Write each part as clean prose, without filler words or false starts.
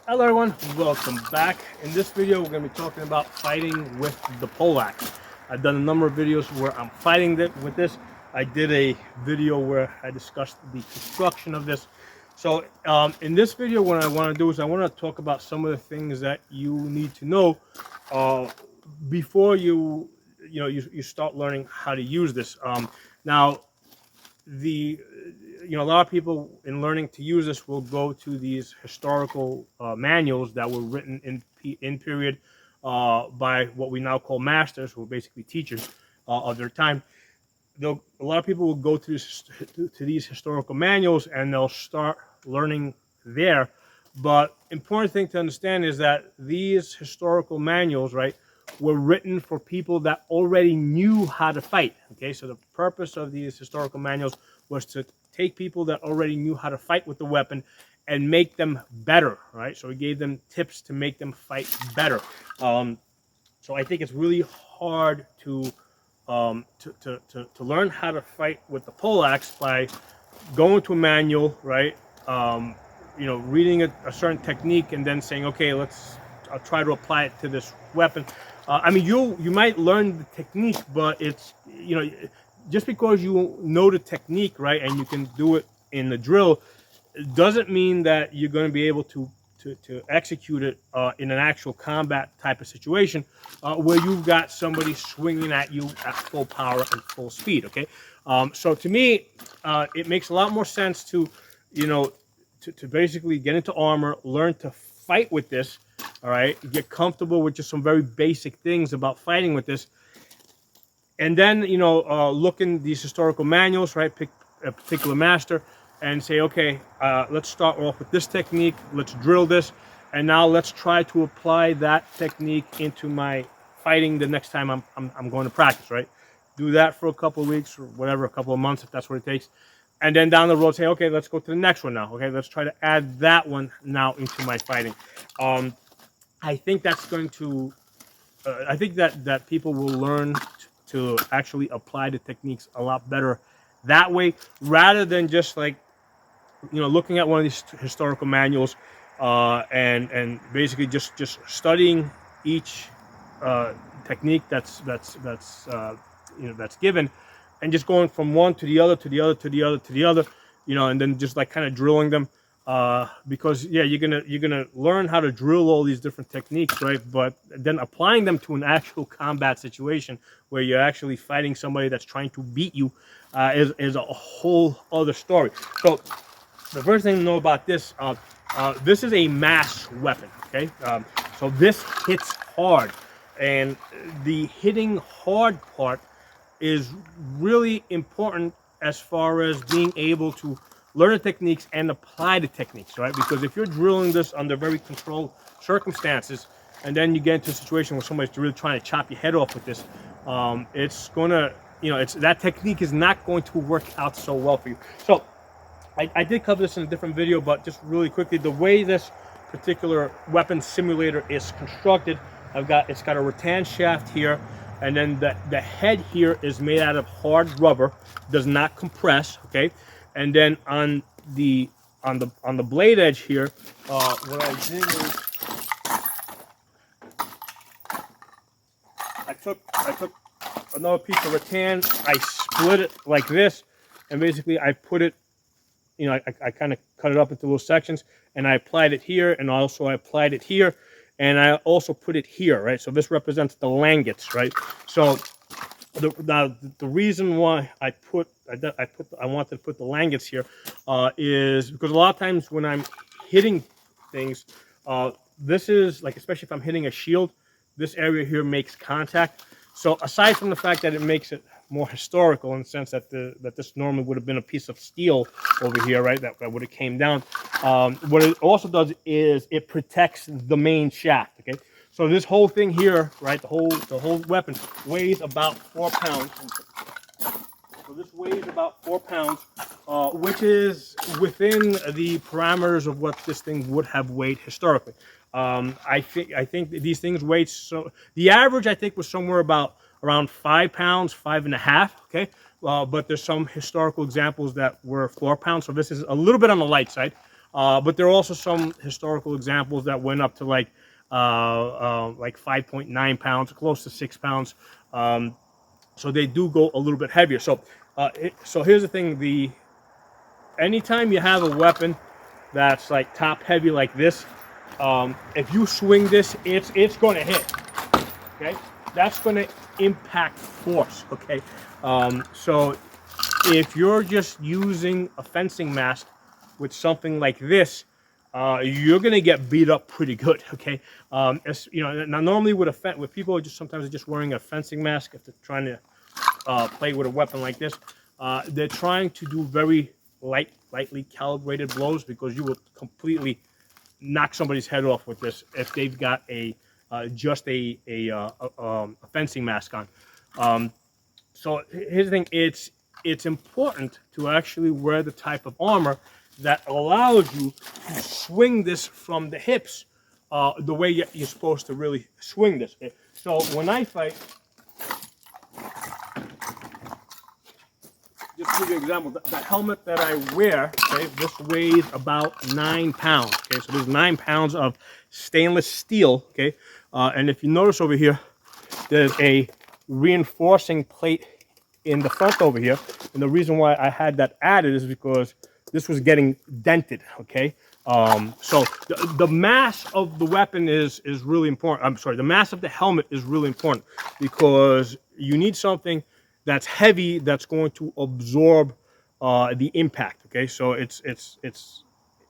Hello everyone, welcome back. In this video we're going to be talking about fighting with the poleaxe. I've done a number of videos where I'm fighting with this. I did a video where I discussed the construction of this. So in this video what I want to do is I want to talk about some of the things that you need to know before you start learning how to use this. Now a lot of people in learning to use this will go to these historical manuals that were written in period by what we now call masters, who are basically teachers of their time. A lot of people will go to these historical manuals and they'll start learning there. But important thing to understand is that these historical manuals, right, were written for people that already knew how to fight. Okay, so the purpose of these historical manuals was to take people that already knew how to fight with the weapon and make them better, right? So we gave them tips to make them fight better. So I think it's really hard to learn how to fight with the poleaxe by going to a manual, right? Reading a certain technique and then saying, okay, I'll try to apply it to this weapon. I mean, you might learn the technique, but it's, just because you know the technique, right, and you can do it in the drill, doesn't mean that you're going to be able to execute it in an actual combat type of situation where you've got somebody swinging at you at full power and full speed. Okay, so to me, it makes a lot more sense to basically get into armor, learn to fight with this. All right, get comfortable with just some very basic things about fighting with this. And then, look in these historical manuals, right? Pick a particular master and say, okay, let's start off with this technique. Let's drill this. And now let's try to apply that technique into my fighting the next time I'm going to practice, right? Do that for a couple of weeks or whatever, a couple of months, if that's what it takes. And then down the road, say, okay, let's go to the next one now. Okay, let's try to add that one now into my fighting. I think that's going to, I think that people will learn to actually apply the techniques a lot better that way, rather than just like, looking at one of these historical manuals and basically just studying each technique that's given, and just going from one to the other to the other to the other to the other, and then just like kind of drilling them. Because yeah, you're gonna learn how to drill all these different techniques, right? But then applying them to an actual combat situation where you're actually fighting somebody that's trying to beat you is a whole other story. So the first thing to know about this, this is a mass weapon. Okay, so this hits hard, and the hitting hard part is really important as far as being able to learn the techniques and apply the techniques, right? Because if you're drilling this under very controlled circumstances, and then you get into a situation where somebody's really trying to chop your head off with this, it's gonna, that technique is not going to work out so well for you. So I did cover this in a different video, but just really quickly, the way this particular weapon simulator is constructed, it's got a rattan shaft here, and then the head here is made out of hard rubber, does not compress, okay? And then on the blade edge here, what I did is I took another piece of rattan, I split it like this, and basically I put it, I kind of cut it up into little sections, and I applied it here, and also I applied it here, and I also put it here, right? So this represents the langets, right? So the reason why I wanted to put the langets here is because a lot of times when I'm hitting things, this is like, especially if I'm hitting a shield, this area here makes contact. So aside from the fact that it makes it more historical in the sense that this normally would have been a piece of steel over here, right? That would have came down. What it also does is it protects the main shaft. Okay. So this whole thing here, right, the whole weapon weighs about 4 pounds. So this weighs about 4 pounds, which is within the parameters of what this thing would have weighed historically. I think these things weigh, so the average I think was somewhere around 5 pounds, 5.5. Okay, but there's some historical examples that were 4 pounds. So this is a little bit on the light side. But there are also some historical examples that went up to like 5.9 pounds, close to 6 pounds. So they do go a little bit heavier. So so here's the thing: anytime you have a weapon that's like top heavy like this, if you swing this, it's going to hit. Okay, that's going to impact force. Okay, so if you're just using a fencing mask with something like this, you're gonna get beat up pretty good. Okay, you know, now normally with people are just sometimes just wearing a fencing mask if they're trying to play with a weapon like this. They're trying to do very lightly calibrated blows, because you will completely knock somebody's head off with this if they've got just a fencing mask on. So here's the thing: it's important to actually wear the type of armor that allows you to swing this from the hips the way you're supposed to really swing this. Okay? So when I fight, just to give you an example, the helmet that I wear, okay, this weighs about 9 pounds. Okay, so there's 9 pounds of stainless steel. Okay, and if you notice over here, there's a reinforcing plate in the front over here, and the reason why I had that added is because this was getting dented. Okay, so the mass of the weapon is really important. I'm sorry, the mass of the helmet is really important, because you need something that's heavy that's going to absorb the impact. Okay, so it's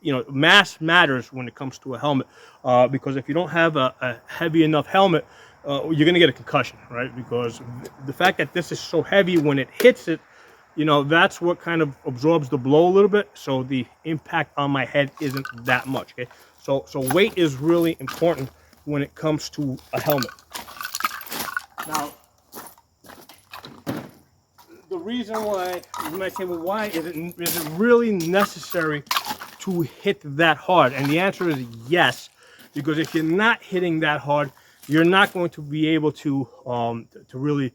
you know, mass matters when it comes to a helmet, because if you don't have a heavy enough helmet, you're going to get a concussion, right? Because the fact that this is so heavy, when it hits it, you know, that's what kind of absorbs the blow a little bit, so the impact on my head isn't that much. Okay, so weight is really important when it comes to a helmet. Now, the reason why, you might say, well, why is it really necessary to hit that hard? And the answer is yes, because if you're not hitting that hard, you're not going to be able to really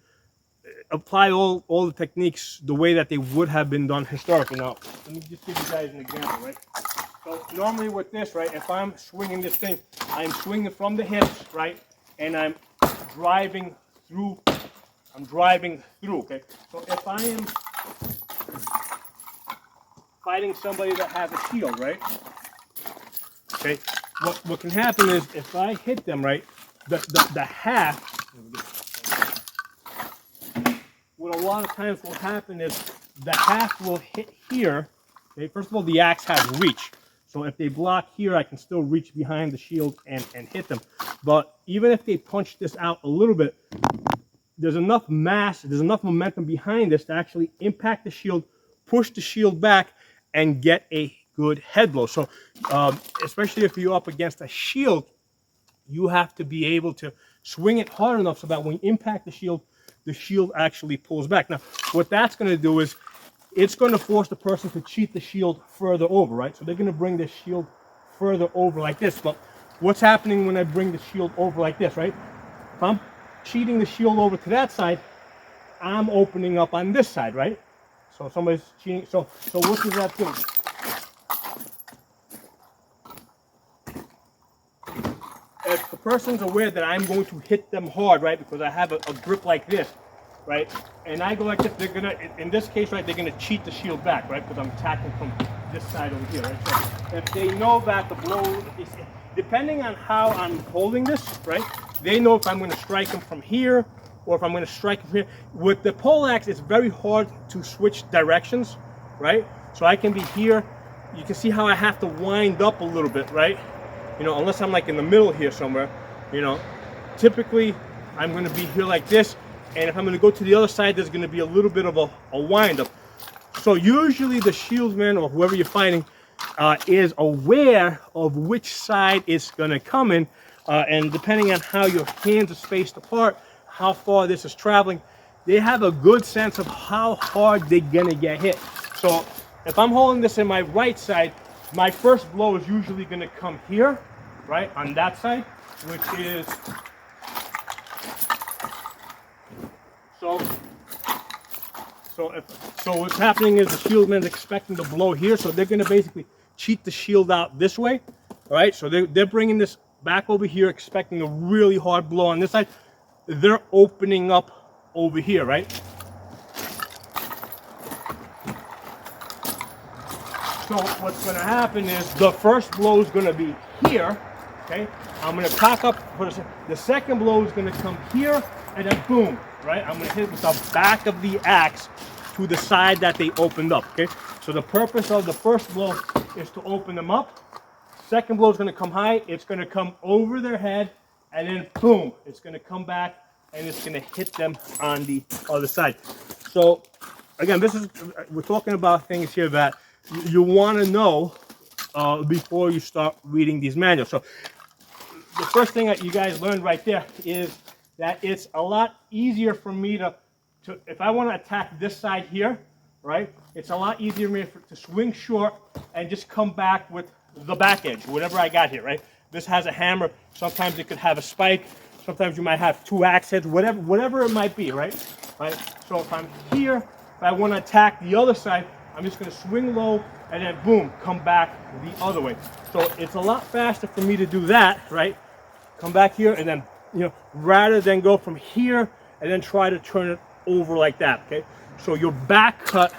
apply all the techniques the way that they would have been done historically. Now, let me just give you guys an example, right? So normally with this, right, if I'm swinging this thing, I'm swinging from the hips, right, and I'm driving through. Okay? So if I am fighting somebody that has a shield, right, okay, what can happen is if I hit them, right, the half, what a lot of times will happen is the half will hit here. Okay, first of all, the axe has reach. So if they block here, I can still reach behind the shield and hit them. But even if they punch this out a little bit, there's enough mass, there's enough momentum behind this to actually impact the shield, push the shield back, and get a good head blow. So especially if you're up against a shield, you have to be able to swing it hard enough so that when you impact the shield actually pulls back. Now, what that's going to do is it's going to force the person to cheat the shield further over, right? So they're going to bring the shield further over like this. But what's happening when I bring the shield over like this, right? If I'm cheating the shield over to that side, I'm opening up on this side, right? So somebody's cheating. So what does that do? If the person's aware that I'm going to hit them hard, right, because I have a grip like this, right, and I go like this, they're gonna, in this case, right, they're gonna cheat the shield back, right, because I'm attacking from this side over here, right. So if they know that the blow is, depending on how I'm holding this, right, they know if I'm going to strike them from here or if I'm going to strike them here. With the poleaxe, it's very hard to switch directions, right? So I can be here. You can see how I have to wind up a little bit, right? You know, unless I'm like in the middle here somewhere, you know, typically I'm going to be here like this. And if I'm going to go to the other side, there's going to be a little bit of a wind up. So usually the shieldsman or whoever you're fighting is aware of which side it's going to come in. And depending on how your hands are spaced apart, how far this is traveling, they have a good sense of how hard they're going to get hit. So if I'm holding this in my right side, my first blow is usually going to come here, right, on that side, which is, so what's happening is the shieldman is expecting the blow here, so they're going to basically cheat the shield out this way. All right, so they're bringing this back over here, expecting a really hard blow on this side. They're opening up over here, right? So what's going to happen is the first blow is going to be here, okay? I'm going to cock up for the second blow is going to come here, and then boom, right? I'm going to hit with the back of the axe to the side that they opened up, okay? So the purpose of the first blow is to open them up. Second blow is going to come high. It's going to come over their head, and then boom, it's going to come back, and it's going to hit them on the other side. So again, we're talking about things here that you want to know before you start reading these manuals. So the first thing that you guys learned right there is that it's a lot easier for me to if I want to attack this side here, right? It's a lot easier for me to swing short and just come back with the back edge, whatever I got here, right? This has a hammer. Sometimes it could have a spike. Sometimes you might have two axe heads, whatever it might be, right? Right. So if I'm here, if I want to attack the other side, I'm just going to swing low and then boom, come back the other way. So it's a lot faster for me to do that, right? Come back here and then, rather than go from here and then try to turn it over like that, okay? So your back cut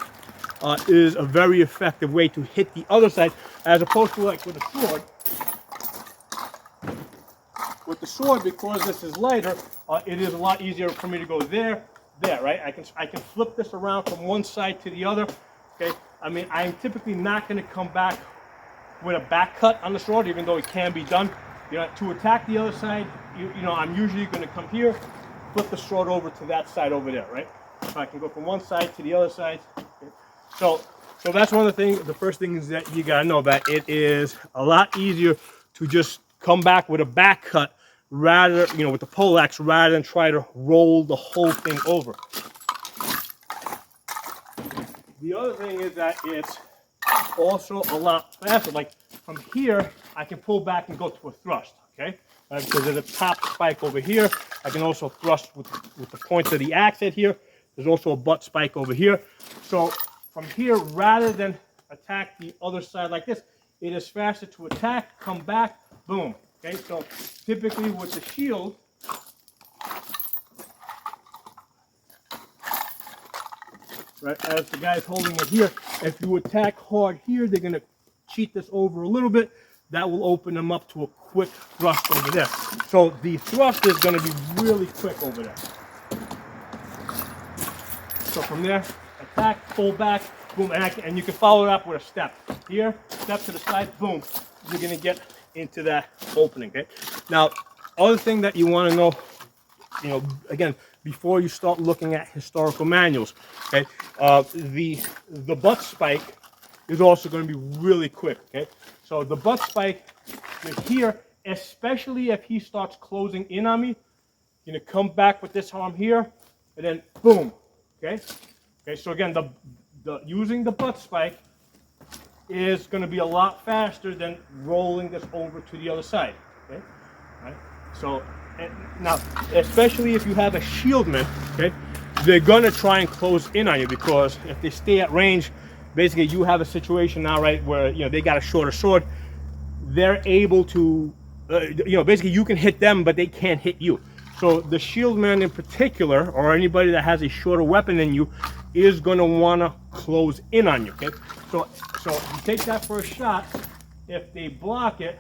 is a very effective way to hit the other side, as opposed to like with a sword. With the sword, because this is lighter, it is a lot easier for me to go there, right? I can flip this around from one side to the other. Okay, I mean, I'm typically not going to come back with a back cut on the sword, even though it can be done. To attack the other side, I'm usually going to come here, flip the sword over to that side over there, right? So I can go from one side to the other side. Okay. So that's one of the things. The first thing is that you got to know that it is a lot easier to just come back with a back cut rather, with the poleaxe, rather than try to roll the whole thing over. The other thing is that it's also a lot faster. Like from here, I can pull back and go to a thrust, okay? Because there's a top spike over here. I can also thrust with the point of the axe head here. There's also a butt spike over here. So from here, rather than attack the other side like this, it is faster to attack, come back, boom. Okay, so typically with the shield, right, as the guy's holding it here, if you attack hard here, they're going to cheat this over a little bit. That will open them up to a quick thrust over there. So the thrust is going to be really quick over there. So from there, attack, pull back, boom, and you can follow it up with a step. Here, step to the side, boom. You're going to get into that opening, okay? Now, other thing that you want to know, again, before you start looking at historical manuals, okay, the butt spike is also going to be really quick, okay? So the butt spike is here, especially if he starts closing in on me. You're going to come back with this arm here, and then boom, okay? Okay, so again, using the butt spike is going to be a lot faster than rolling this over to the other side, okay? All right? So now, especially if you have a shieldman, okay, they're going to try and close in on you, because if they stay at range, basically you have a situation now, right, where they got a shorter sword. They're able to, basically you can hit them, but they can't hit you. So the shieldman in particular, or anybody that has a shorter weapon than you, is going to want to close in on you, okay? So you take that first shot. If they block it,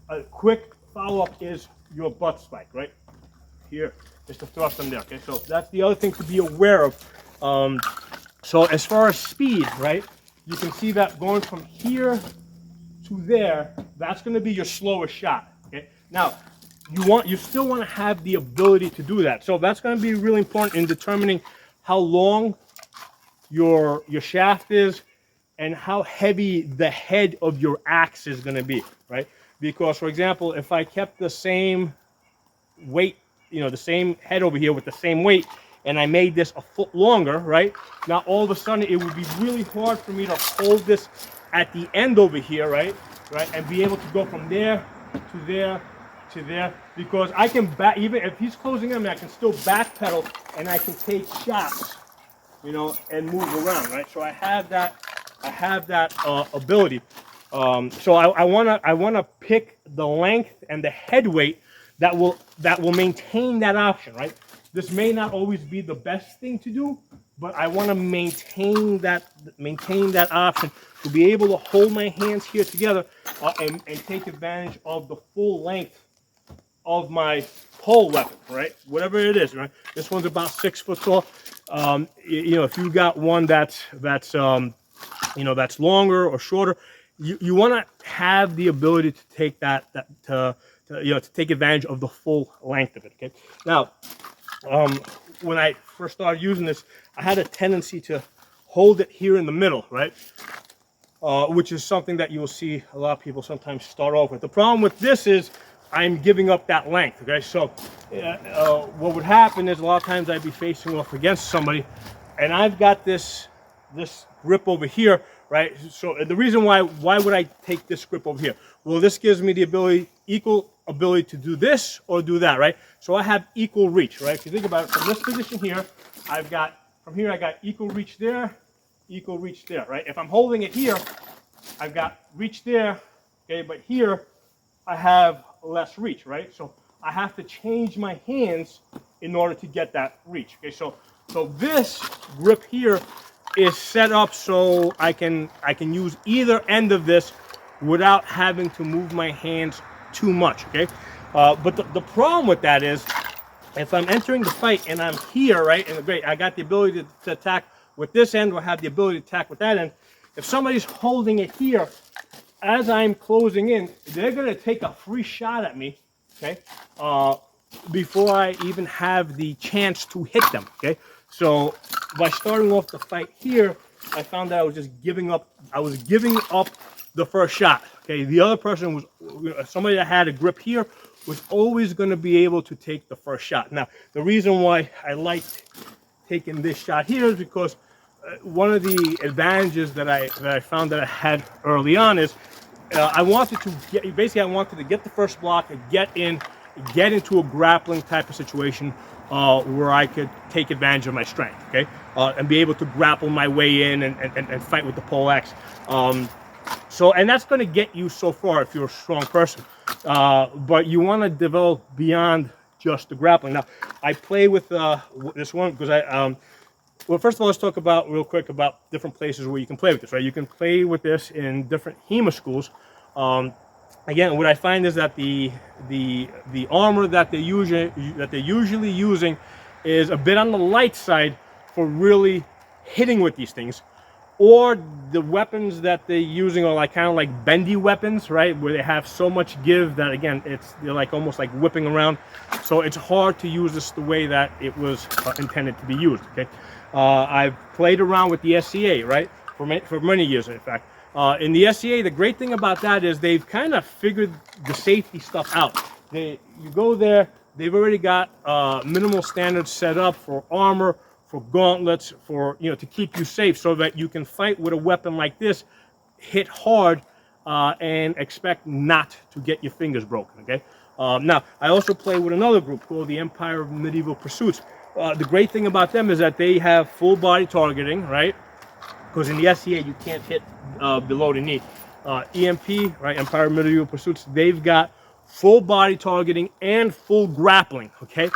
a quick follow-up is your butt spike, right? Here, just to thrust them there, okay? So that's the other thing to be aware of. So as far as speed, right, you can see that going from here to there, that's going to be your slowest shot, okay? Now, you still want to have the ability to do that. So that's going to be really important in determining how long your shaft is and how heavy the head of your axe is going to be, right? Because, for example, if I kept the same weight, the same head over here with the same weight, and I made this a foot longer, right? Now, all of a sudden, it would be really hard for me to hold this at the end over here, right? And be able to go from there to there to there, because I can even if he's closing in, I can still backpedal and I can take shots, and move around, right? So I have that ability. So I wanna pick the length and the head weight that will maintain that option, right? This may not always be the best thing to do, but I want to maintain that option to be able to hold my hands here together and take advantage of the full length of my pole weapon, right? Whatever it is, right? This one's about 6 foot tall. You know, if you got one that's you know, that's longer or shorter, you want to have the ability to take to take advantage of the full length of it. Okay. Now, when I first started using this, I had a tendency to hold it here in the middle, right? Which is something that you will see a lot of people sometimes start off with. The problem with this is I'm giving up that length, okay? So what would happen is a lot of times I'd be facing off against somebody, and I've got this grip over here, right? So the reason why would I take this grip over here? Well, this gives me the equal ability to do this or do that, right? So I have equal reach, right? If you think about it, from this position here, I got equal reach there, equal reach there, right? If I'm holding it here, I've got reach there, okay, but here I have less reach, right? So I have to change my hands in order to get that reach, okay? So this grip here is set up so I can use either end of this without having to move my hands too much, okay? But the problem with that is, if I'm entering the fight and I'm here, right, and great, I got the ability to attack with this end, or have the ability to attack with that end. If somebody's holding it here, as I'm closing in, they're going to take a free shot at me, okay, before I even have the chance to hit them, okay? So by starting off the fight here, I found that I was just giving up the first shot, okay? The other person was, somebody that had a grip here was always going to be able to take the first shot. Now, the reason why I liked taking this shot here is because one of the advantages that I found that I had early on is I wanted to get the first block and get into a grappling type of situation where I could take advantage of my strength, okay, and be able to grapple my way in and fight with the poleaxe. And that's going to get you so far if you're a strong person, but you want to develop beyond just the grappling. Now, I play with this one because well, first of all, let's talk about real quick about different places where you can play with this, right? You can play with this in different HEMA schools. Again, what I find is that the armor that they're usually using is a bit on the light side for really hitting with these things, or the weapons that they're using are like kind of like bendy weapons, right? Where they have so much give that again, they're like almost like whipping around. So it's hard to use this the way that it was intended to be used. Okay. I've played around with the SCA, right, for many years, in fact. In the SCA, the great thing about that is they've kind of figured the safety stuff out. You go there, they've already got minimal standards set up for armor, for gauntlets, for to keep you safe, so that you can fight with a weapon like this, hit hard, and expect not to get your fingers broken. Okay. Now, I also play with another group called the Empire of Medieval Pursuits. The great thing about them is that they have full body targeting, right? Because in the SCA you can't hit below the knee. EMP, right? Empire of Medieval Pursuits. They've got full body targeting and full grappling. Okay,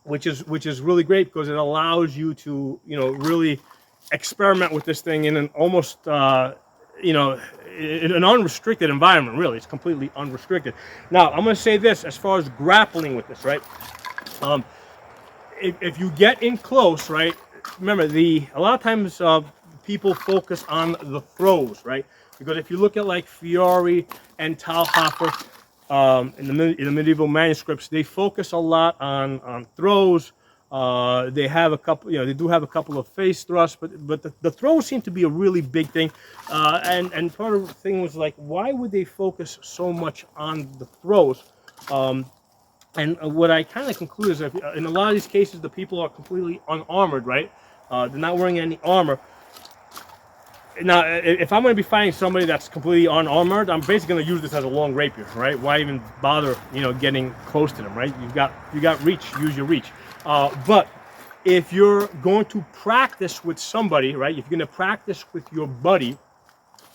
which is really great because it allows you to really experiment with this thing in an almost in an unrestricted environment. Really, it's completely unrestricted. Now, I'm going to say this as far as grappling with this, right? If you get in close, right, remember a lot of times people focus on the throws, right? Because if you look at like Fiori and talhoffer in the medieval manuscripts, they focus a lot on throws. They have a couple, they do have a couple of face thrusts, but the throws seem to be a really big thing. And part of the thing was like, why would they focus so much on the throws? And what I kind of conclude is that in a lot of these cases, the people are completely unarmored, right? They're not wearing any armor. Now, if I'm going to be fighting somebody that's completely unarmored, I'm basically going to use this as a long rapier, right? Why even bother, getting close to them, right? You got reach, use your reach. But if you're going to practice with somebody, right? If you're going to practice with your buddy,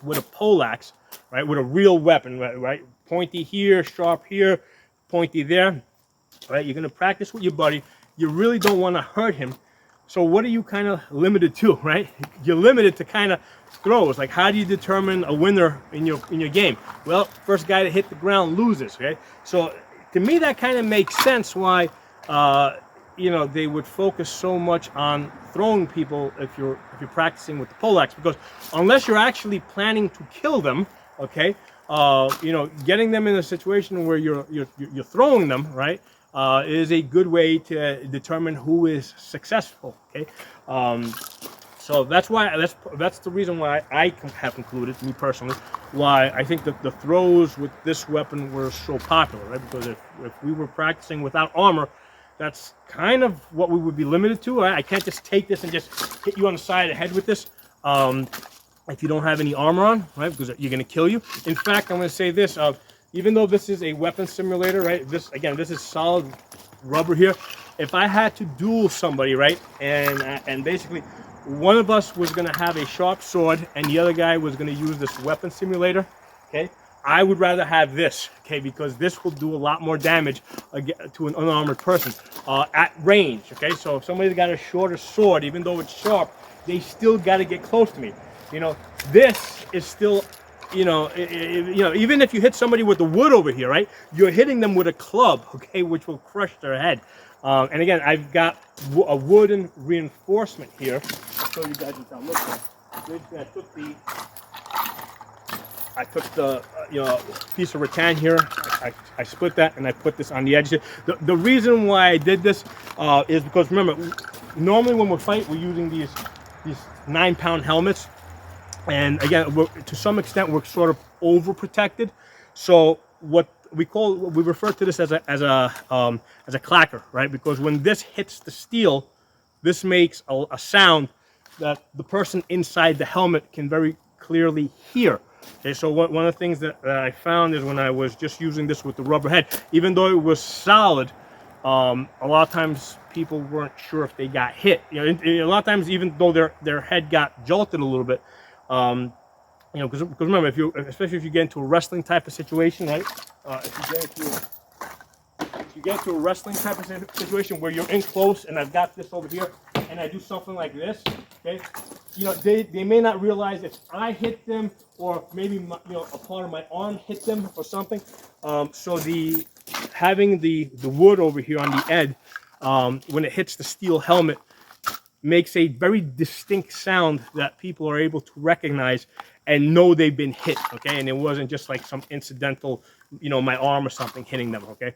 with a poleaxe, right, with a real weapon, right, pointy here, sharp here, pointy there, right? You're going to practice with your buddy. You really don't want to hurt him. So what are you kind of limited to, right? You're limited to kind of throws. Like, how do you determine a winner in your game? Well, first guy to hit the ground loses, right? So to me, that kind of makes sense why you know, they would focus so much on throwing people if you're practicing with the poleaxe, because unless you're actually planning to kill them, okay, you know, getting them in a situation where you're throwing them, right, is a good way to determine who is successful. Okay, so that's why that's the reason why I have concluded, me personally, why I think that the throws with this weapon were so popular, right? Because if we were practicing without armor, that's kind of what we would be limited to. Right? I can't just take this and just hit you on the side of the head with this. If you don't have any armor on, right, because you're going to kill you. In fact, I'm going to say this, even though this is a weapon simulator, right, this is solid rubber here. If I had to duel somebody, right, and basically one of us was going to have a sharp sword and the other guy was going to use this weapon simulator, okay, I would rather have this, okay, because this will do a lot more damage to an unarmored person at range, okay. So if somebody's got a shorter sword, even though it's sharp, they still got to get close to me. You know, this is still, you know, even if you hit somebody with the wood over here, right, you're hitting them with a club, okay, which will crush their head. And again, I've got a wooden reinforcement here. I'll show you guys what that looks like. I took the you know, piece of rattan here. I split that and I put this on the edge. The reason why I did this is because, remember, normally when we fight, we're using these 9-pound helmets. And again, to some extent, we're sort of overprotected. So what we refer to this as a clacker, right? Because when this hits the steel, this makes a sound that the person inside the helmet can very clearly hear. Okay, so one of the things that I found is when I was just using this with the rubber head, even though it was solid, a lot of times people weren't sure if they got hit. You know, a lot of times, even though their head got jolted a little bit. You know, because remember, especially if you get into a wrestling type of situation, right? If you get into a wrestling type of situation where you're in close, and I've got this over here, and I do something like this, okay? You know, they may not realize if I hit them, or maybe a part of my arm hit them or something. So having the wood over here on the edge, when it hits the steel helmet, makes a very distinct sound that people are able to recognize and know they've been hit, okay? And it wasn't just like some incidental, you know, my arm or something hitting them, okay?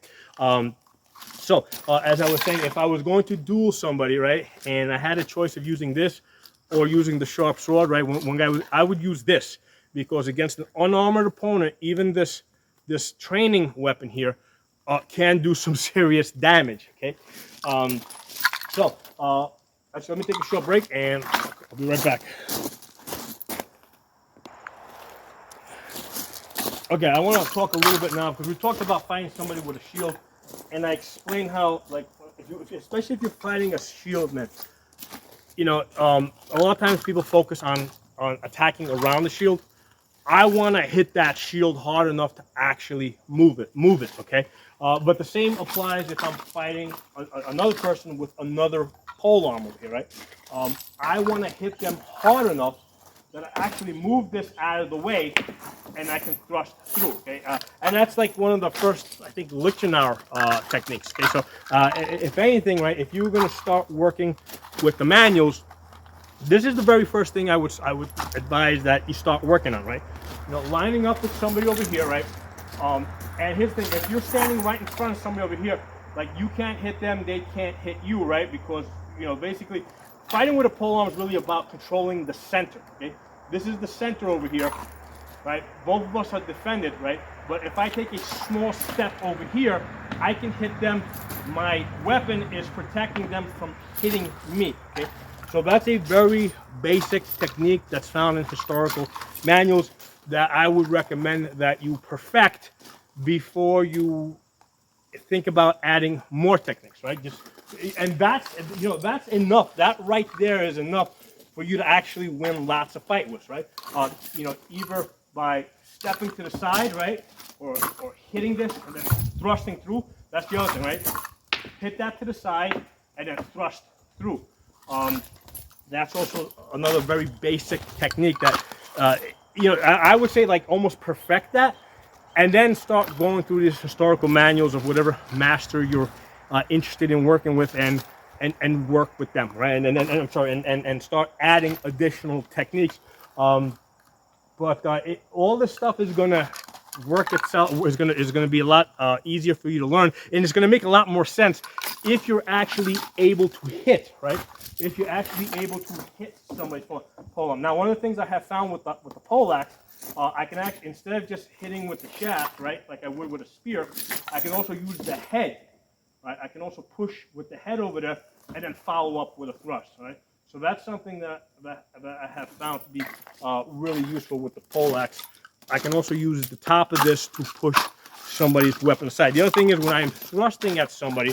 So as I was saying, if I was going to duel somebody, right, and I had a choice of using this or using the sharp sword, right, I would use this, because against an unarmored opponent, even this training weapon here can do some serious damage, okay? Actually, let me take a short break, and I'll be right back. Okay, I want to talk a little bit now, because we talked about fighting somebody with a shield, and I explained how, like, especially if you're fighting a shield, man, you know, a lot of times people focus on attacking around the shield. I want to hit that shield hard enough to actually move it, okay? But the same applies if I'm fighting another person with another polearm over here, right? I want to hit them hard enough that I actually move this out of the way and I can thrust through, okay? And that's like one of the first, I think, Lichtenauer techniques, okay? So if anything, right, if you're going to start working with the manuals, this is the very first thing I would advise that you start working on, right? You know, lining up with somebody over here, right? And here's the thing: if you're standing right in front of somebody over here, like, you can't hit them, they can't hit you, right? Because, you know, basically, fighting with a polearm is really about controlling the center. Okay, this is the center over here, right? Both of us are defended, right? But if I take a small step over here, I can hit them. My weapon is protecting them from hitting me. Okay. So that's a very basic technique that's found in historical manuals that I would recommend that you perfect before you think about adding more techniques, right? And that's, you know, that's enough. That right there is enough for you to actually win lots of fight with, right? You know, either by stepping to the side, right, or hitting this and then thrusting through. That's the other thing, right? Hit that to the side and then thrust through. That's also another very basic technique that, you know, I would say like almost perfect that, and then start going through these historical manuals of whatever master you're interested in working with, and work with them, right? And I'm sorry, and start adding additional techniques. But all this stuff is gonna work itself. Is gonna be a lot easier for you to learn, and it's gonna make a lot more sense if you're actually able to hit, right? If you're actually able to hit somebody's polearm. Now, one of the things I have found with the poleaxe, I can actually, instead of just hitting with the shaft, right, like I would with a spear, I can also use the head, right? I can also push with the head over there and then follow up with a thrust, right? So that's something that I have found to be really useful with the poleaxe. I can also use the top of this to push somebody's weapon aside. The other thing is when I'm thrusting at somebody,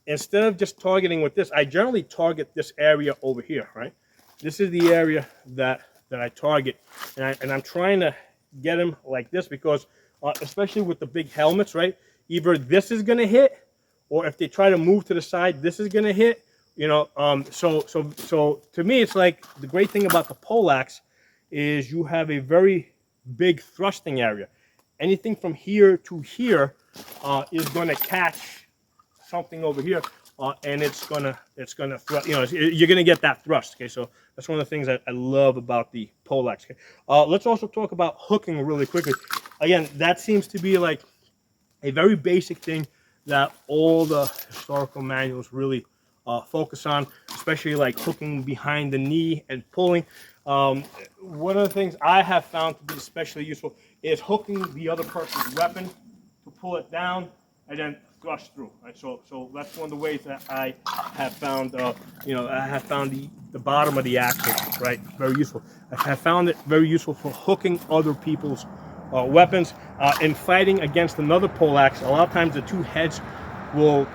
instead of just targeting with this, I generally target this area over here, right? This is the area that I target, and I'm trying to get him like this because, especially with the big helmets, right? Either this is going to hit, or if they try to move to the side, this is going to hit. You know, so to me, it's like the great thing about the poleaxe is you have a very big thrusting area. Anything from here to here is going to catch something over here, and it's gonna thrust. You know, you're gonna get that thrust. Okay, so that's one of the things I love about the poleaxe. Okay? Let's also talk about hooking really quickly. Again, that seems to be like a very basic thing that all the historical manuals really focus on, especially like hooking behind the knee and pulling. One of the things I have found to be especially useful is hooking the other person's weapon to pull it down and then thrust through. Right, so that's one of the ways that I have found. You know, I have found the bottom of the axe, right, very useful. I have found it very useful for hooking other people's weapons. In fighting against another poleaxe, a lot of times the two heads will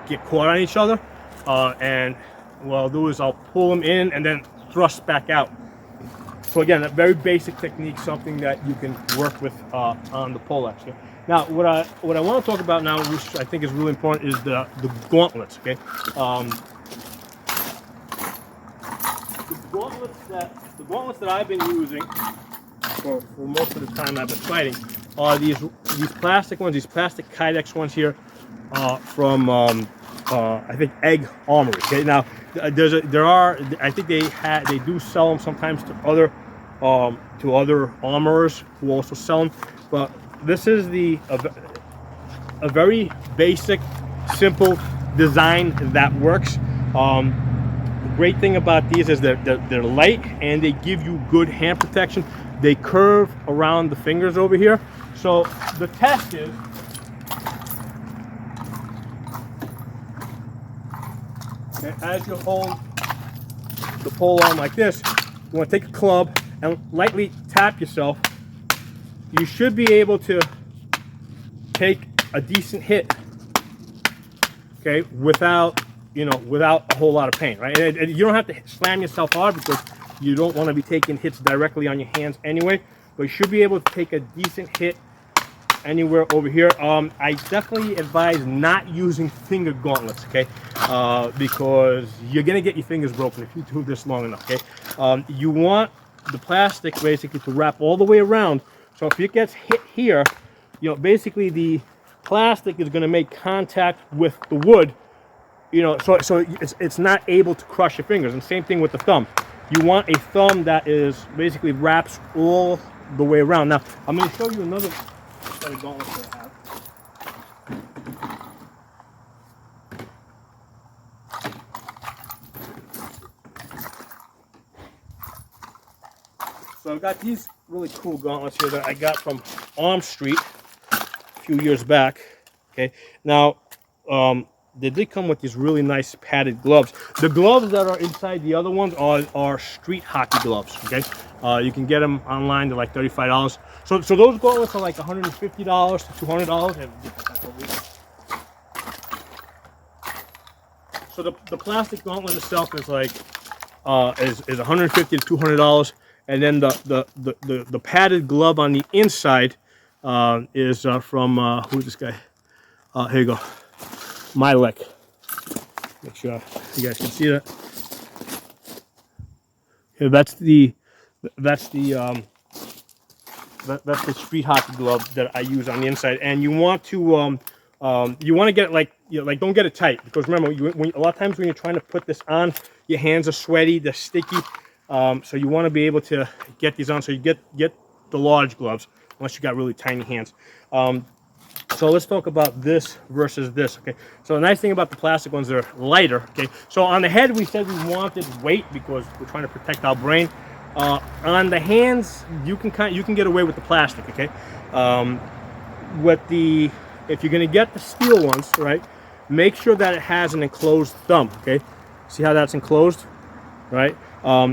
get caught on each other, and what I'll do is I'll pull them in and then thrust back out. So again, a very basic technique, something that you can work with on the poleaxe. Okay? Now, what I want to talk about now, which I think is really important, is the gauntlets. Okay, the gauntlets that I've been using for most of the time I've been fighting are these plastic ones, these plastic Kydex ones here from I think Egg Armory. Okay, now I think they do sell them sometimes to other armorers who also sell them, but this is a very basic, simple design that works. The great thing about these is that they're light and they give you good hand protection. They curve around the fingers over here. So the test is, okay, as you hold the polearm like this, you want to take a club and lightly tap yourself. You should be able to take a decent hit, okay, without a whole lot of pain, right? And you don't have to slam yourself hard because you don't want to be taking hits directly on your hands anyway, but you should be able to take a decent hit anywhere over here. I definitely advise not using finger gauntlets, okay, because you're gonna get your fingers broken if you do this long enough, okay. You want the plastic basically to wrap all the way around, so if it gets hit here, you know, basically the plastic is going to make contact with the wood, you know, so it's not able to crush your fingers. And same thing with the thumb. You want a thumb that is basically wraps all the way around. Now I'm going to show you another set of gauntlets that I have. So I've got these really cool gauntlets here that I got from Arm Street a few years back. Okay, now they did come with these really nice padded gloves. The gloves that are inside the other ones are street hockey gloves. Okay, you can get them online. They're like $35. So those gauntlets are like $150 to $200. So the plastic gauntlet itself is like is $150 to $200, and then the padded glove on the inside is from who's this guy? Here you go, meyer. Make sure you guys can see that. Here, that's the street hockey glove that I use on the inside, and you want to get it like, don't get it tight, because remember, a lot of times when you're trying to put this on, your hands are sweaty, they're sticky, so you want to be able to get these on, so you get the large gloves, unless you got really tiny hands. So let's talk about this versus this. Okay, so the nice thing about the plastic ones, they're lighter. Okay, so on the head we said we wanted weight because we're trying to protect our brain. On the hands, you can get away with the plastic. Okay, if you're going to get the steel ones, right, make sure that it has an enclosed thumb. Okay, see how that's enclosed, right? The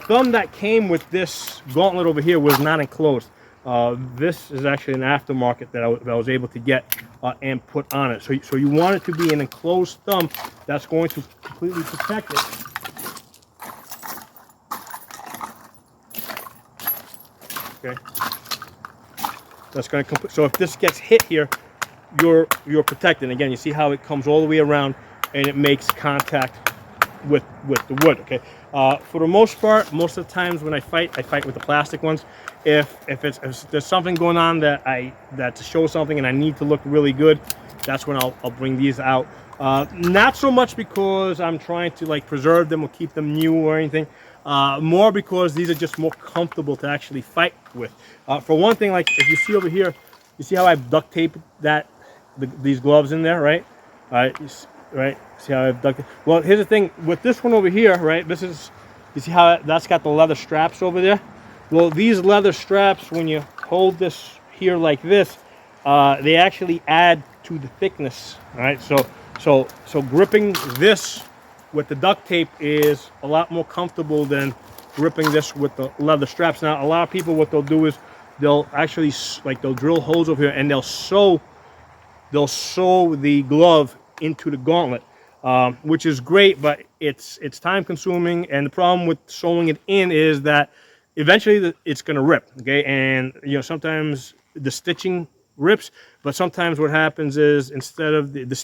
thumb that came with this gauntlet over here was not enclosed. This is actually an aftermarket that I was able to get and put on it. So you want it to be an enclosed thumb that's going to completely protect it. Okay. That's going to so if this gets hit here, you're protected. Again, you see how it comes all the way around and it makes contact with the wood. Okay. For the most part, most of the times when I fight with the plastic ones. If there's something going on that to show something and I need to look really good, that's when I'll bring these out. Not so much because I'm trying to like preserve them or keep them new or anything. More because these are just more comfortable to actually fight with. For one thing, like if you see over here, you see how I've duct taped these gloves in there, right? Right. See how I've duct taped? Well, here's the thing with this one over here, right? You see how that's got the leather straps over there? Well, these leather straps, when you hold this here like this, they actually add to the thickness. All right, so gripping this with the duct tape is a lot more comfortable than gripping this with the leather straps. Now, a lot of people, what they'll do is they'll actually they'll drill holes over here and they'll sew the glove into the gauntlet, which is great, but it's time consuming. And the problem with sewing it in is that eventually it's going to rip. Okay, and sometimes the stitching rips, but sometimes what happens is instead of the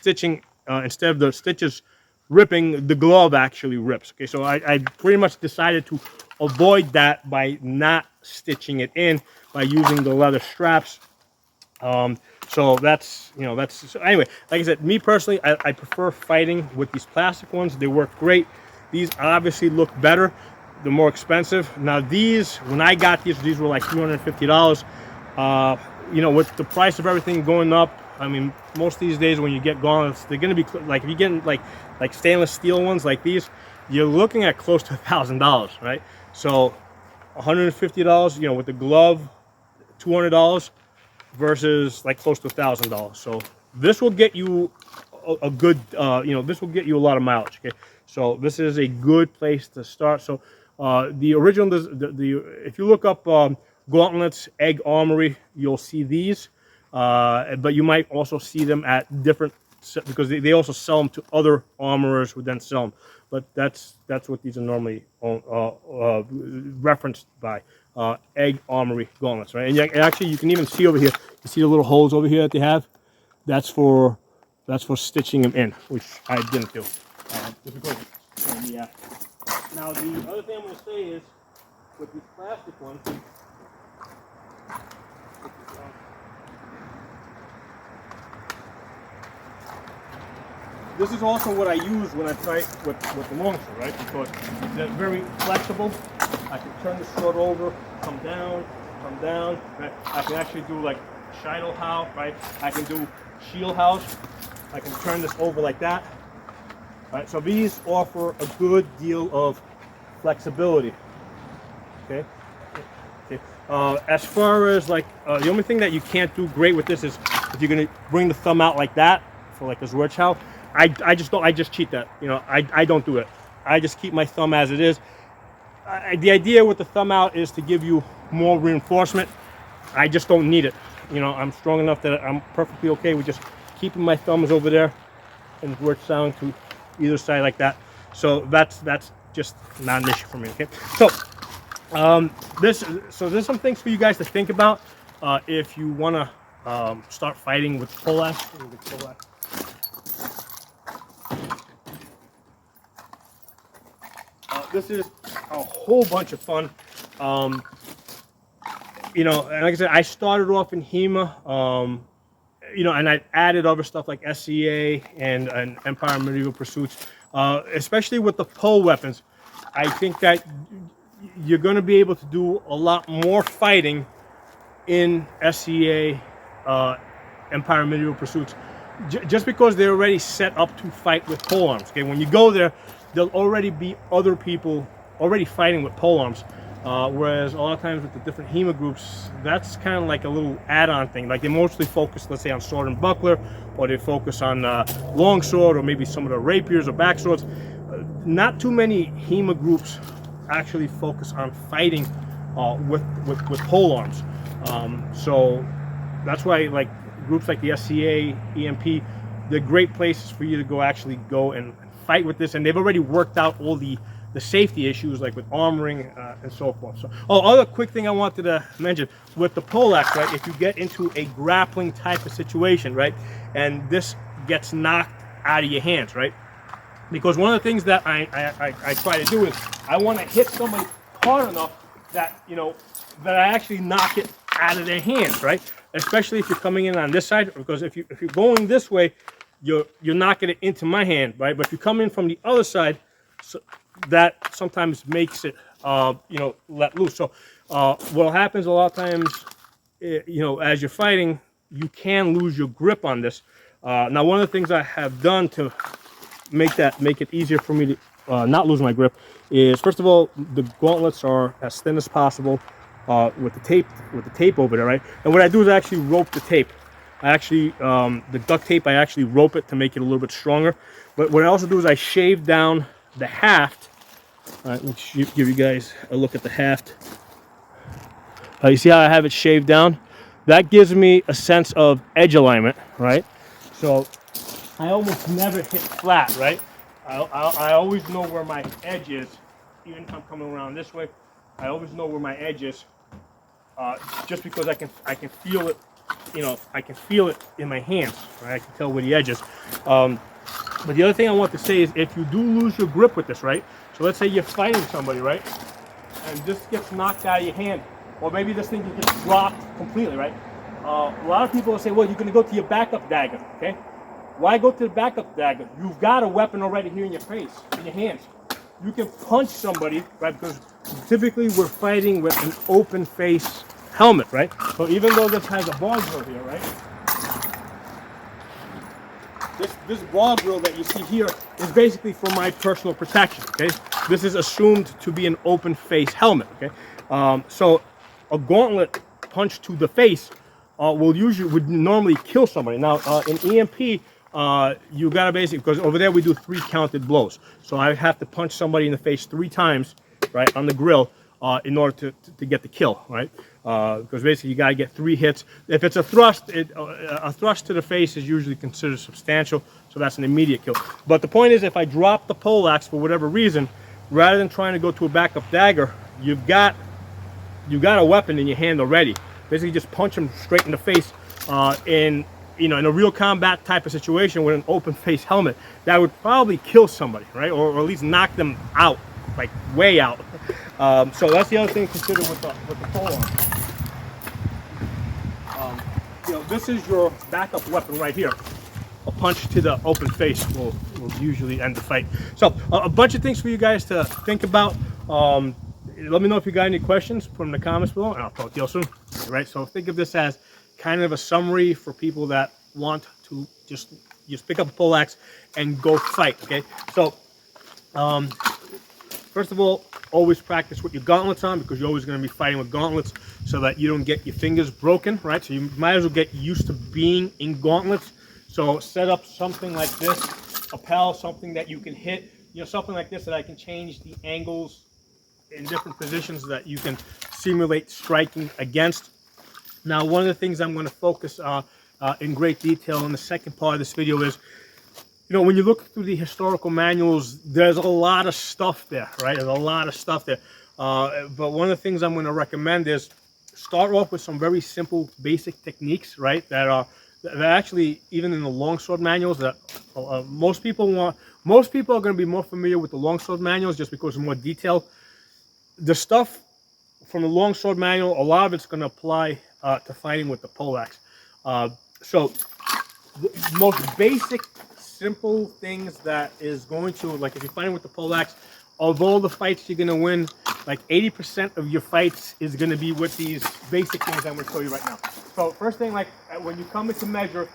stitches ripping, the glove actually rips. Okay, so I pretty much decided to avoid that by not stitching it in, by using the leather straps. So so anyway, like I said, me personally, I prefer fighting with these plastic ones. They work great. These obviously look better. They're more expensive. Now these, when I got these were like $350. With the price of everything going up, I mean, most of these days when you get gauntlets, they're going to be like, if you're getting like stainless steel ones like these, you're looking at close to $1,000, right? So $150, with the glove, $200 versus like close to $1,000. So this will get you a good, this will get you a lot of mileage. Okay, so this is a good place to start. So the original, if you look up gauntlets, Egg Armory, you'll see these, but you might also see them at different, because they also sell them to other armorers who then sell them. But that's what these are normally referenced by, Egg Armory gauntlets, right? And actually, you can even see over here. You see the little holes over here that they have. That's for stitching them in, which I didn't do. Yeah. Now the other thing I'm going to say is with these plastic ones. This is also what I use when I fight with the monster, right? Because they're very flexible. I can turn the sword over, come down, right? I can actually do like Shido House, right? I can do Shield House. I can turn this over like that. Right? So these offer a good deal of flexibility. Okay. As far as like the only thing that you can't do great with this is if you're gonna bring the thumb out like that for like a Zwirchow. I just cheat that. I don't do it. I just keep my thumb as it is. The idea with the thumb out is to give you more reinforcement. I just don't need it. I'm strong enough that I'm perfectly okay with just keeping my thumbs over there and work down to either side like that. So that's just not an issue for me. Okay, so there's some things for you guys to think about if you want to start fighting with poleaxe. This is a whole bunch of fun. You know, and like I said, I started off in HEMA, you know, and I added other stuff like SCA and Empire Medieval Pursuits, especially with the pole weapons. I think that you're going to be able to do a lot more fighting in SCA, Empire Medieval Pursuits, just because they're already set up to fight with polearms. Okay, when you go there, there'll already be other people already fighting with polearms. Whereas a lot of times with the different HEMA groups, that's kind of like a little add-on thing. Like they mostly focus, let's say, on sword and buckler, or they focus on longsword, or maybe some of the rapiers or backswords. Not too many HEMA groups actually focus on fighting with polearms. So that's why like groups like the SCA, EMP, they're great places for you to go and fight with this, and they've already worked out all the safety issues like with armoring and so forth. So, other quick thing I wanted to mention with the poleaxe, right? If you get into a grappling type of situation, right, and this gets knocked out of your hands, right? Because one of the things that I try to do is I want to hit somebody hard enough that, you know, that I actually knock it out of their hands, right? Especially if you're coming in on this side, because if you're going this way, you're knocking it into my hand, right? But if you come in from the other side, so that sometimes makes it, you know, let loose. So what happens a lot of times, you know, as you're fighting, you can lose your grip on this. Now, one of the things I have done to make it easier for me to not lose my grip is, first of all, the gauntlets are as thin as possible with the tape over there, right? And what I do is I actually rope the tape. I actually, the duct tape, I actually rope it to make it a little bit stronger. But what I also do is I shave down the haft. Let me give you guys a look at the haft. You see how I have it shaved down? That gives me a sense of edge alignment, right? So I almost never hit flat, right? I always know where my edge is, even if I'm coming around this way. I always know where my edge is, just because I can feel it. You know, I can feel it in my hands, right? I can tell where the edge is. But the other thing I want to say is, if you do lose your grip with this, right? So let's say you're fighting somebody, right? And this gets knocked out of your hand, or maybe this thing gets dropped completely, right? A lot of people will say, well, you're going to go to your backup dagger, okay? Why go to the backup dagger? You've got a weapon already here in your face, in your hands. You can punch somebody, right? Because typically we're fighting with an open face helmet, right? So even though this has a bar grill here, right? This bar grill that you see here is basically for my personal protection, okay? This is assumed to be an open face helmet, okay? So a gauntlet punch to the face would normally kill somebody. Now in EMP, you gotta basically, because over there we do 3 counted blows. So I have to punch somebody in the face 3 times, right, on the grill, in order to get the kill, right? Because basically you gotta get 3 hits. If it's a thrust, a thrust to the face is usually considered substantial, so that's an immediate kill. But the point is, if I drop the poleaxe for whatever reason, rather than trying to go to a backup dagger, you've got a weapon in your hand already. Basically, just punch them straight in the face. In a real combat type of situation with an open face helmet, that would probably kill somebody, right? Or at least knock them out, like way out. So that's the other thing to consider with the polearm. This is your backup weapon right here. A punch to the open face will usually end the fight. So a bunch of things for you guys to think about. Let me know if you got any questions from the comments below, and I'll talk to you all soon. All right, so think of this as kind of a summary for people that want to just pick up a poleaxe and go fight, okay? So first of all, always practice with your gauntlets on, because you're always going to be fighting with gauntlets, so that you don't get your fingers broken, right? So you might as well get used to being in gauntlets. So set up something like this, a pal, something that you can hit, something like this that I can change the angles in different positions that you can simulate striking against. Now, one of the things I'm going to focus in great detail in the second part of this video is you know, when you look through the historical manuals, there's a lot of stuff there, right? There's a lot of stuff there. But one of the things I'm going to recommend is start off with some very simple, basic techniques, right? That actually, even in the longsword manuals, that most people want. Most people are going to be more familiar with the longsword manuals just because it's more detailed. The stuff from the longsword manual, a lot of it's going to apply to fighting with the poleaxe. So the most basic, simple things that is going to, like if you're fighting with the poleaxe, of all the fights you're going to win, like 80% of your fights is going to be with these basic things I'm going to show you right now. So first thing, like when you come into measure,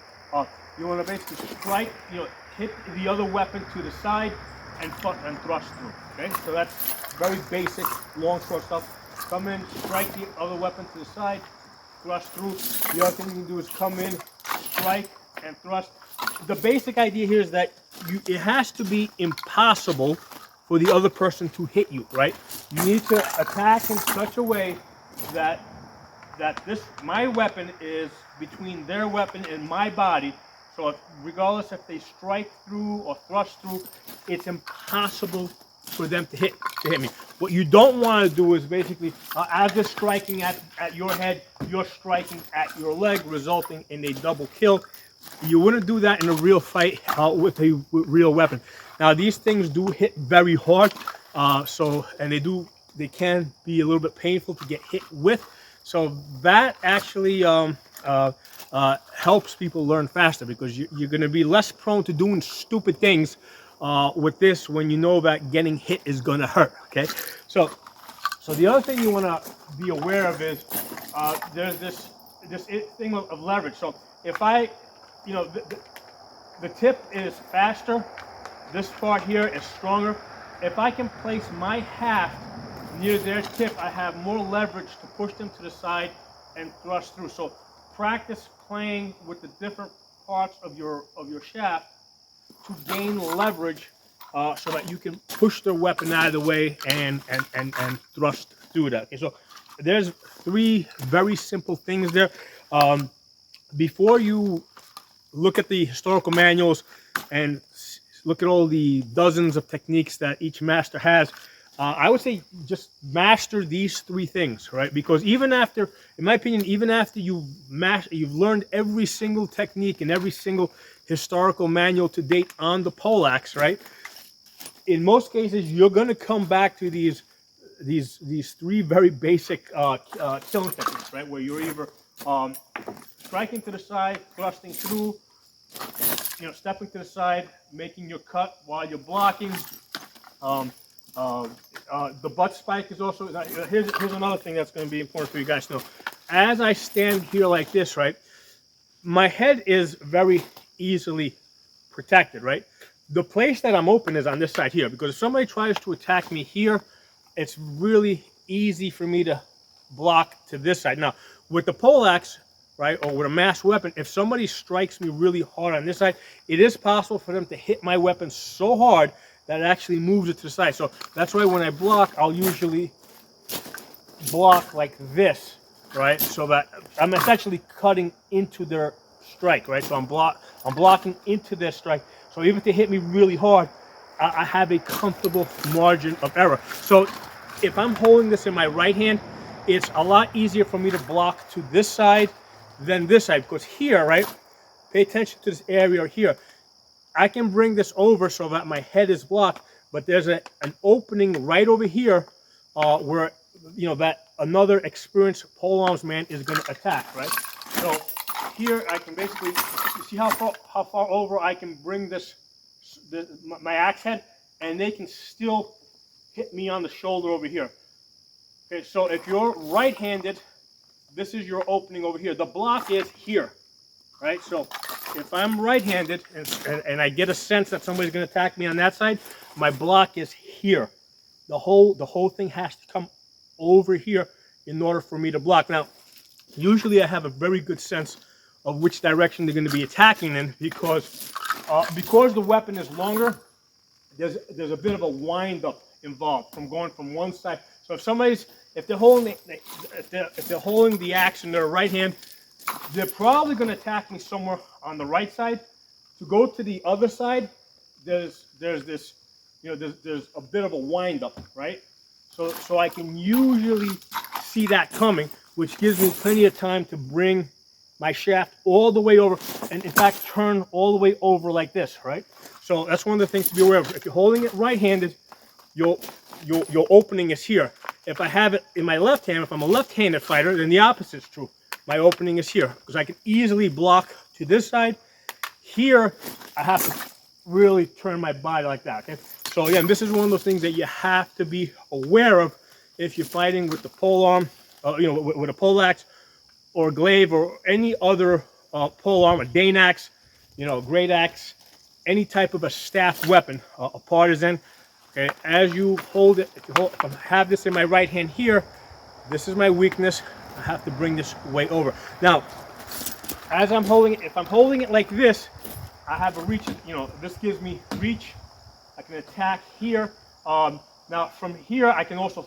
you want to basically strike, you know, hit the other weapon to the side and thrust through. Okay, so that's very basic longsword stuff. Come in, strike the other weapon to the side, thrust through. The other thing you can do is come in, strike, and thrust. The basic idea here is that it has to be impossible for the other person to hit you, right? You need to attack in such a way that my weapon is between their weapon and my body. So regardless if they strike through or thrust through, it's impossible for them to hit me. What you don't want to do is basically, as they're striking at your head, you're striking at your leg, resulting in a double kill. You wouldn't do that in a real fight with a real weapon. Now these things do hit very hard, and they can be a little bit painful to get hit with. So that actually helps people learn faster, because you're going to be less prone to doing stupid things with this when you know that getting hit is going to hurt. Okay, so the other thing you want to be aware of is there's this thing of leverage. So if you know, the tip is faster, this part here is stronger. If I can place my haft near their tip, I have more leverage to push them to the side and thrust through. So practice playing with the different parts of your shaft to gain leverage, so that you can push their weapon out of the way and thrust through that. Okay, so there's 3 very simple things there. Before you look at the historical manuals and look at all the dozens of techniques that each master has, I would say just master these 3 things, right? Because even after, in my opinion, even after you've learned every single technique and every single historical manual to date on the poleaxe, right? In most cases, you're going to come back to these 3 very basic killing techniques, right? Where you're either striking to the side, thrusting through, you know, stepping to the side, making your cut while you're blocking. The butt spike is also, here's another thing that's going to be important for you guys to know. As I stand here like this, right, my head is very easily protected, right? The place that I'm open is on this side here, because if somebody tries to attack me here, it's really easy for me to block to this side. Now, with the poleaxe, right, or with a mass weapon, if somebody strikes me really hard on this side, it is possible for them to hit my weapon so hard that it actually moves it to the side. So that's why when I block, I'll usually block like this, right? So that I'm essentially cutting into their strike, right? So I'm blocking into their strike. So even if they hit me really hard, I have a comfortable margin of error. So if I'm holding this in my right hand, it's a lot easier for me to block to this side than this side, because here, right, pay attention to this area here. I can bring this over so that my head is blocked, but there's an opening right over here where, you know, that another experienced polearms man is going to attack, right? So here I can basically, you see how far over I can bring my axe head, and they can still hit me on the shoulder over here. Okay, so if you're right-handed, this is your opening over here. The block is here, right? So if I'm right-handed and I get a sense that somebody's going to attack me on that side, my block is here. The whole thing has to come over here in order for me to block. Now, usually I have a very good sense of which direction they're going to be attacking in, because the weapon is longer, there's a bit of a wind-up involved from going from one side. So if they're holding the axe in their right hand, they're probably going to attack me somewhere on the right side. To go to the other side, there's this, you know, there's a bit of a wind up, right? So I can usually see that coming, which gives me plenty of time to bring my shaft all the way over, and in fact turn all the way over like this, right? So that's one of the things to be aware of. If you're holding it right-handed, your opening is here. If I have it in my left hand, if I'm a left-handed fighter, then the opposite is true. My opening is here, because I can easily block to this side. Here, I have to really turn my body like that, okay? So again, this is one of those things that you have to be aware of if you're fighting with the polearm, you know, with a poleaxe or glaive or any other polearm, a Dane axe, you know, a great axe, any type of a staff weapon, a partisan. Okay, as you hold it, if I have this in my right hand here, this is my weakness. I have to bring this way over. Now, as I'm holding it, if I'm holding it like this, I have a reach. You know, this gives me reach. I can attack here. Now from here, I can also,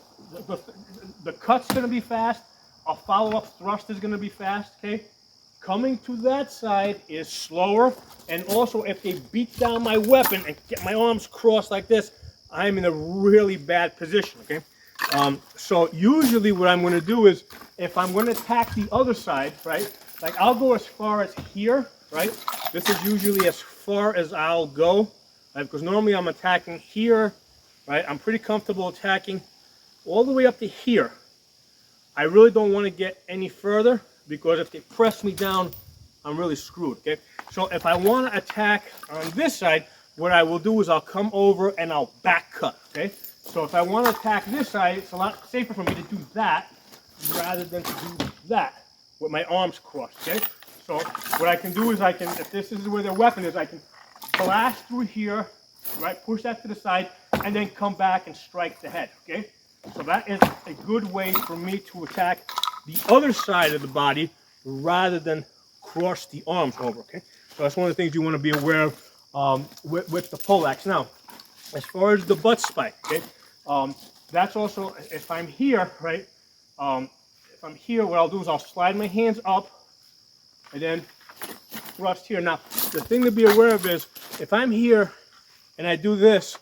the cut's going to be fast. A follow-up thrust is going to be fast. Okay, coming to that side is slower. And also, if they beat down my weapon and get my arms crossed like this, I'm in a really bad position. Okay, so usually what I'm going to do is, if I'm going to attack the other side, right? Like I'll go as far as here, right? This is usually as far as I'll go. Right, because normally I'm attacking here, right? I'm pretty comfortable attacking all the way up to here. I really don't want to get any further, because if they press me down, I'm really screwed, okay? So if I want to attack on this side, what I will do is I'll come over and I'll back cut, okay? So if I want to attack this side, it's a lot safer for me to do that rather than to do that with my arms crossed, okay? So what I can do is I can, if this is where their weapon is, I can blast through here, right, push that to the side, and then come back and strike the head, okay? So that is a good way for me to attack the other side of the body rather than cross the arms over, okay? So that's one of the things you want to be aware of with the poleaxe. Now, as far as the butt spike, okay, that's also, if I'm here, right, if I'm here, what I'll do is I'll slide my hands up and then thrust here. Now, the thing to be aware of is, if I'm here and I do this,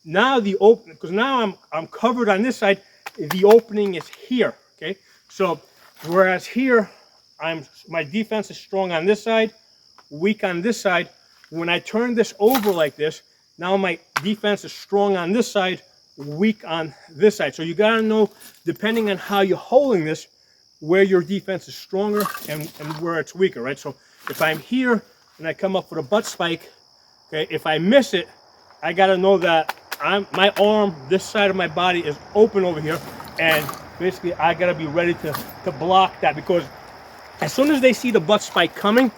now the open, because now I'm covered on this side, the opening is here, okay? So, whereas here, my defense is strong on this side, weak on this side. When I turn this over like this, now my defense is strong on this side, weak on this side. So you gotta know, depending on how you're holding this, where your defense is stronger and where it's weaker, right? So if I'm here and I come up with a butt spike, okay, if I miss it, I gotta know that my arm, this side of my body is open over here, and basically I gotta be ready to block that, because as soon as they see the butt spike coming,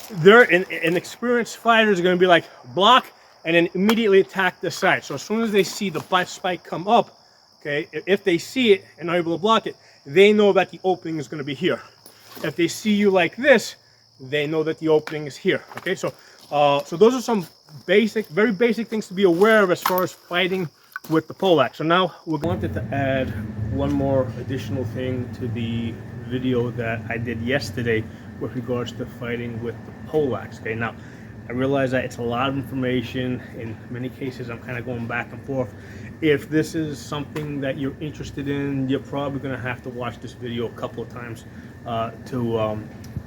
they're an experienced fighter is going to be like, block, and then immediately attack this side. So as soon as they see the butt spike come up, okay, if they see it and are able to block it, they know that the opening is going to be here. If they see you like this, they know that the opening is here. Okay, so so those are some basic, very basic things to be aware of as far as fighting with the poleaxe. So now we wanted to add one more additional thing to the video that I did yesterday with regards to fighting with the poleaxe. Okay, now I realize that it's a lot of information. In many cases, I'm kind of going back and forth. If this is something that you're interested in, you're probably going to have to watch this video a couple of times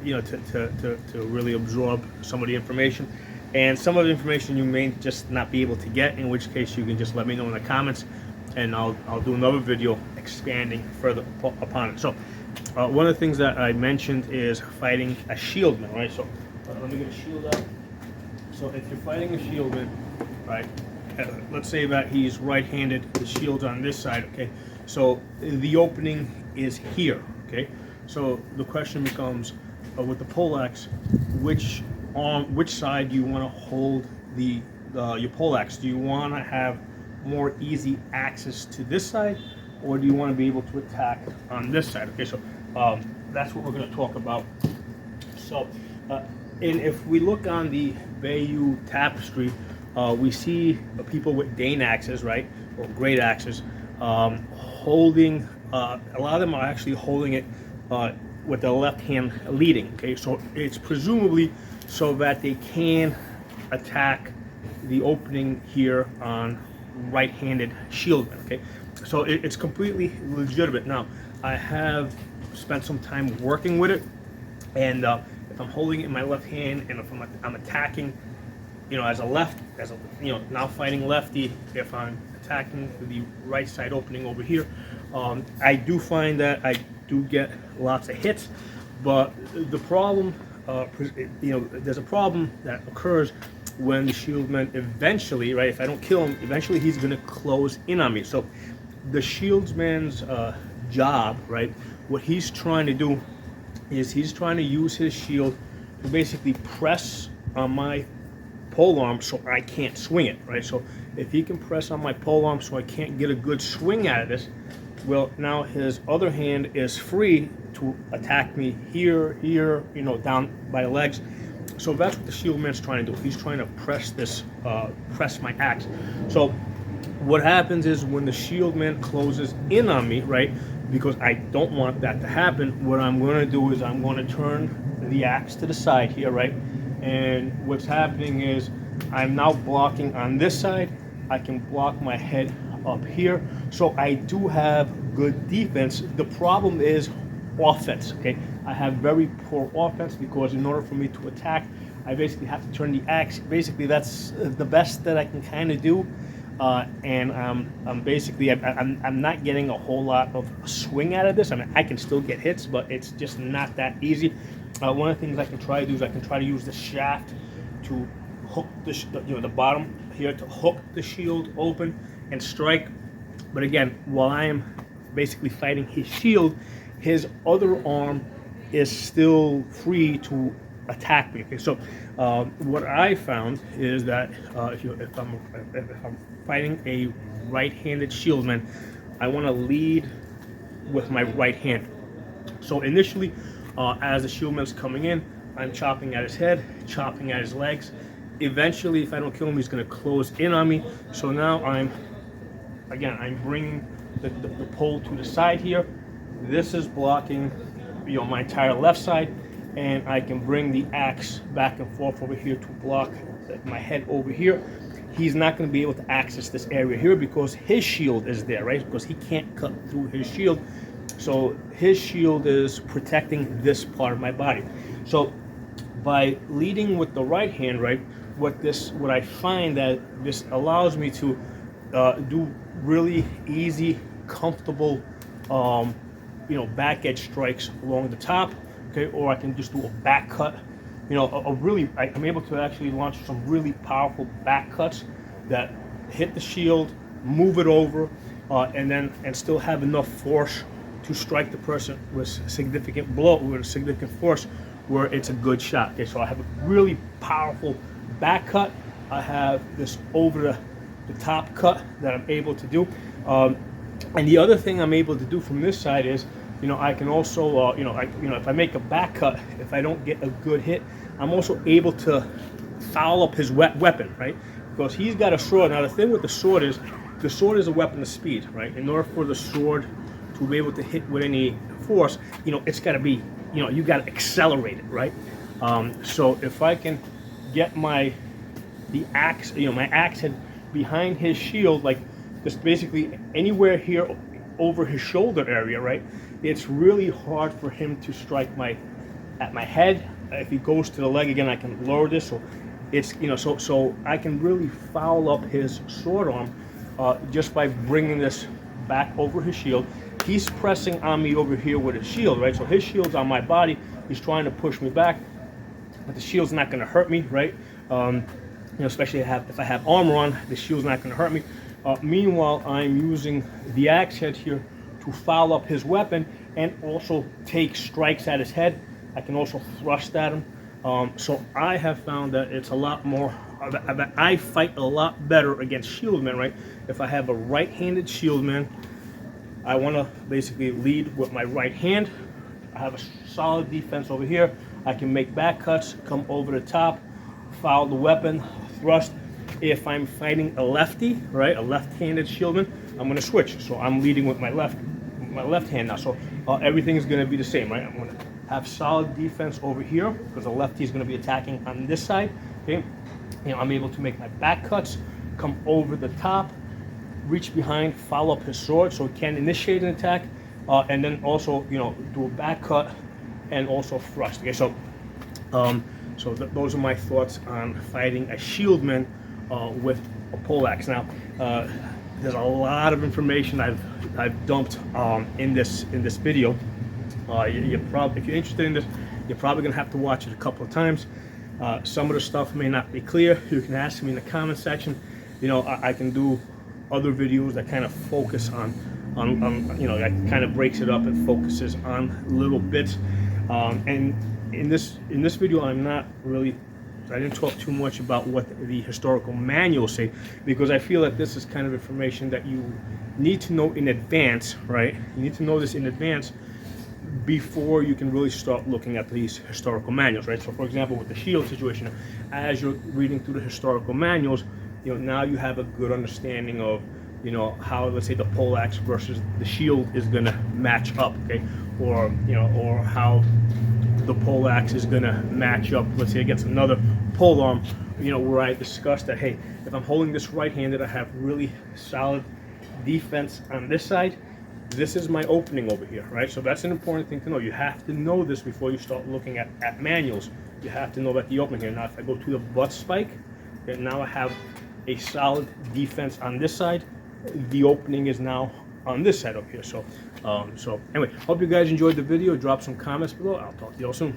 you know, to really absorb some of the information. And some of the information you may just not be able to get, in which case you can just let me know in the comments, and I'll do another video expanding further upon it. So one of the things that I mentioned is fighting a shieldman, right? So let me get a shield out. So if you're fighting a shieldman, right, let's say that he's right-handed, the shield's on this side, okay? So the opening is here, okay? So the question becomes, with the poleaxe, which side do you want to hold your poleaxe? Do you want to have more easy access to this side, or do you want to be able to attack on this side? Okay, so that's what we're going to talk about. So, and if we look on the Bayeux tapestry, we see people with Dane axes, right, or great axes, holding. A lot of them are actually holding it with the left hand leading. Okay, so it's presumably so that they can attack the opening here on right-handed shieldmen. Okay, so it's completely legitimate. Now, I have spent some time working with it, and if I'm holding it in my left hand and if I'm attacking, you know, as a you know, now fighting lefty, if I'm attacking the right side opening over here, I do find that I do get lots of hits, but the problem, you know, there's a problem that occurs when the shieldman eventually, right, if I don't kill him, eventually he's going to close in on me. So the shieldsman's job, right, what he's trying to do is he's trying to use his shield to basically press on my polearm so I can't swing it, right? So if he can press on my polearm so I can't get a good swing out of this, well, now his other hand is free to attack me here, you know, down by the legs. So that's what the shieldman's trying to do. He's trying to press this, press my axe. So what happens is when the shieldman closes in on me, right, because I don't want that to happen, what I'm going to do is I'm going to turn the axe to the side here, right? And what's happening is I'm now blocking on this side. I can block my head up here. So I do have good defense. The problem is offense, okay? I have very poor offense because in order for me to attack, I basically have to turn the axe. Basically, that's the best that I can kind of do. And I'm basically, I'm not getting a whole lot of swing out of this. I mean, I can still get hits, but it's just not that easy. One of the things I can try to do is I can try to use the shaft to hook the, you know, the bottom here to hook the shield open and strike. But again, while I am basically fighting his shield, his other arm is still free to attack me. Okay, so what I found is that if I'm fighting a right-handed shieldman, I want to lead with my right hand. So initially, as the shieldman's coming in, I'm chopping at his head, chopping at his legs. Eventually, if I don't kill him, he's going to close in on me. So now I'm bringing the pole to the side here. This is blocking, you know, my entire left side, and I can bring the axe back and forth over here to block my head over here. He's not going to be able to access this area here because his shield is there, right? Because he can't cut through his shield. So his shield is protecting this part of my body. So by leading with the right hand, right, what I find that this allows me to do really easy, comfortable, you know, back edge strikes along the top, okay, or I can just do a back cut. You know, I'm able to actually launch some really powerful back cuts that hit the shield, move it over, and still have enough force to strike the person with significant force where it's a good shot. Okay, so I have a really powerful back cut. I have this over the top cut that I'm able to do. And the other thing I'm able to do from this side is, you know, I can also, if I make a back cut, if I don't get a good hit, I'm also able to foul up his weapon, right? Because he's got a sword. Now the thing with the sword is a weapon of speed, right? In order for the sword to be able to hit with any force, you know, it's got to be, you know, you got to accelerate it, right? So if I can get my axe head behind his shield, like just basically anywhere here over his shoulder area, right? It's really hard for him to strike at my head. If he goes to the leg again, I can lower this. So it's, you know, so I can really foul up his sword arm just by bringing this back over his shield. He's pressing on me over here with his shield, right? So his shield's on my body. He's trying to push me back, but the shield's not going to hurt me, right? You know, especially if I have armor on, the shield's not going to hurt me. Meanwhile, I'm using the axe head here to foul up his weapon and also take strikes at his head. I can also thrust at him. So I have found that it's a lot more, I fight a lot better against shieldmen, right? If I have a right-handed shieldman, I want to basically lead with my right hand. I have a solid defense over here. I can make back cuts, come over the top, foul the weapon, thrust. If I'm fighting a lefty, right, a left-handed shieldman, I'm going to switch. So I'm leading with my left hand now. So everything is going to be the same, right? I'm going to have solid defense over here because the lefty is going to be attacking on this side. Okay, You know, I'm able to make my back cuts, come over the top, reach behind, follow up his sword so he can initiate an attack, and then also, you know, do a back cut and also thrust. Okay, so those are my thoughts on fighting a shieldman with a poleaxe. Now, there's a lot of information I've dumped in this video. If you're interested in this, you're probably gonna have to watch it a couple of times. Some of the stuff may not be clear. You can ask me in the comment section. You know, I can do other videos that kind of focus on you know, that kind of breaks it up and focuses on little bits. And in this video, I didn't talk too much about what the historical manuals say, because I feel that this is kind of information that you need to know in advance, right? You need to know this in advance before you can really start looking at these historical manuals, right? So for example, with the shield situation, as you're reading through the historical manuals, you know, now you have a good understanding of, you know, how, let's say, the poleaxe versus the shield is going to match up, okay? Or, you know, or how the poleaxe is going to match up, let's say, against another polearm, you know, where I discussed that, hey, if I'm holding this right-handed, I have really solid defense on this side. This is my opening over here, right? So that's an important thing to know. You have to know this before you start looking at manuals. You have to know about the opening here. Now, if I go to the butt spike, okay, now I have a solid defense on this side. The opening is now on this side up here. So, so anyway, hope you guys enjoyed the video. Drop some comments below. I'll talk to you all soon.